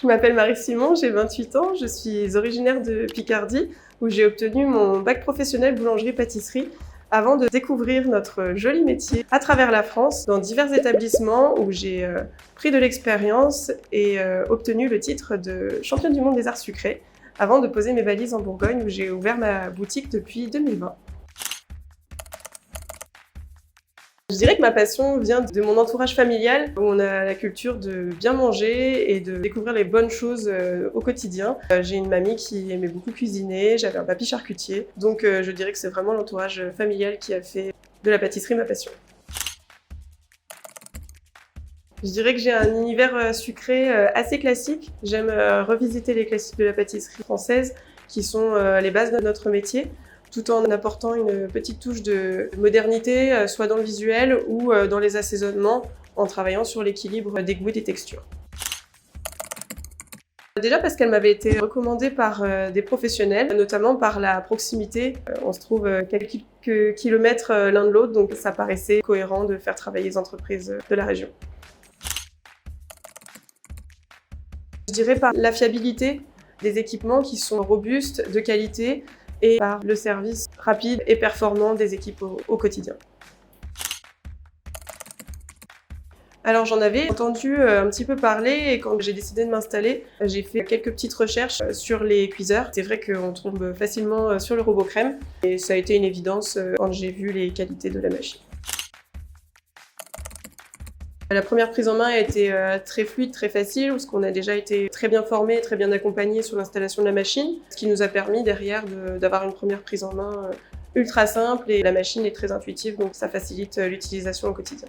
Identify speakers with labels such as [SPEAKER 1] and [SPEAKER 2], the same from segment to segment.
[SPEAKER 1] Je m'appelle Marie Simon, j'ai 28 ans, je suis originaire de Picardie où j'ai obtenu mon bac professionnel boulangerie-pâtisserie avant de découvrir notre joli métier à travers la France dans divers établissements où j'ai pris de l'expérience et obtenu le titre de championne du monde des arts sucrés avant de poser mes valises en Bourgogne où j'ai ouvert ma boutique depuis 2020. Je dirais que ma passion vient de mon entourage familial, où on a la culture de bien manger et de découvrir les bonnes choses au quotidien. J'ai une mamie qui aimait beaucoup cuisiner, j'avais un papy charcutier, donc je dirais que c'est vraiment l'entourage familial qui a fait de la pâtisserie ma passion. Je dirais que j'ai un univers sucré assez classique. J'aime revisiter les classiques de la pâtisserie française, qui sont les bases de notre métier, tout en apportant une petite touche de modernité, soit dans le visuel ou dans les assaisonnements, en travaillant sur l'équilibre des goûts et des textures. Déjà parce qu'elle m'avait été recommandée par des professionnels, notamment par la proximité. On se trouve quelques kilomètres l'un de l'autre, donc ça paraissait cohérent de faire travailler les entreprises de la région. Je dirais par la fiabilité des équipements qui sont robustes, de qualité, et par le service rapide et performant des équipes au quotidien. Alors j'en avais entendu un petit peu parler et quand j'ai décidé de m'installer, j'ai fait quelques petites recherches sur les cuiseurs. C'est vrai qu'on tombe facilement sur le robot crème et ça a été une évidence quand j'ai vu les qualités de la machine. La première prise en main a été très fluide, très facile, parce qu'on a déjà été très bien formés, très bien accompagnés sur l'installation de la machine, ce qui nous a permis derrière d'avoir une première prise en main ultra simple et la machine est très intuitive, donc ça facilite l'utilisation au quotidien.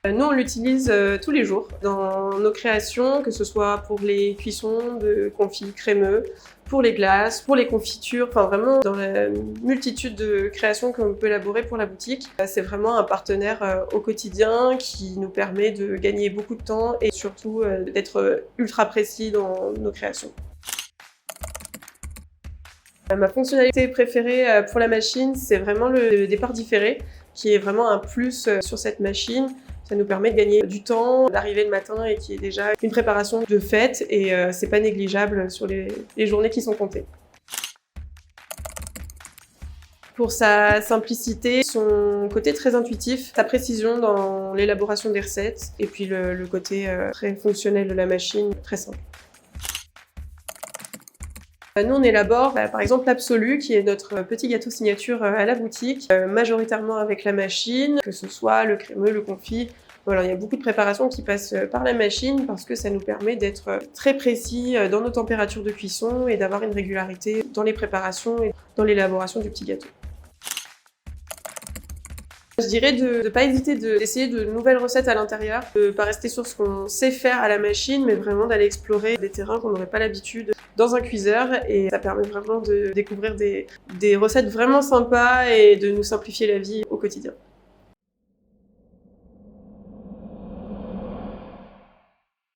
[SPEAKER 1] Nous, on l'utilise tous les jours dans nos créations, que ce soit pour les cuissons de confits crémeux, pour les glaces, pour les confitures, enfin vraiment dans la multitude de créations qu'on peut élaborer pour la boutique. C'est vraiment un partenaire au quotidien qui nous permet de gagner beaucoup de temps et surtout d'être ultra précis dans nos créations. Ma fonctionnalité préférée pour la machine, c'est vraiment le départ différé, qui est vraiment un plus sur cette machine. Ça nous permet de gagner du temps, d'arriver le matin et qui est déjà une préparation de fête et c'est pas négligeable sur les journées qui sont comptées. Pour sa simplicité, son côté très intuitif, sa précision dans l'élaboration des recettes et puis le côté très fonctionnel de la machine, très simple. Nous, on élabore par exemple l'Absolu, qui est notre petit gâteau signature à la boutique, majoritairement avec la machine, que ce soit le crémeux, le confit. Voilà, il y a beaucoup de préparations qui passent par la machine parce que ça nous permet d'être très précis dans nos températures de cuisson et d'avoir une régularité dans les préparations et dans l'élaboration du petit gâteau. Je dirais de ne pas hésiter d'essayer de nouvelles recettes à l'intérieur, de ne pas rester sur ce qu'on sait faire à la machine, mais vraiment d'aller explorer des terrains qu'on n'aurait pas l'habitude dans un cuiseur et ça permet vraiment de découvrir des recettes vraiment sympas et de nous simplifier la vie au quotidien.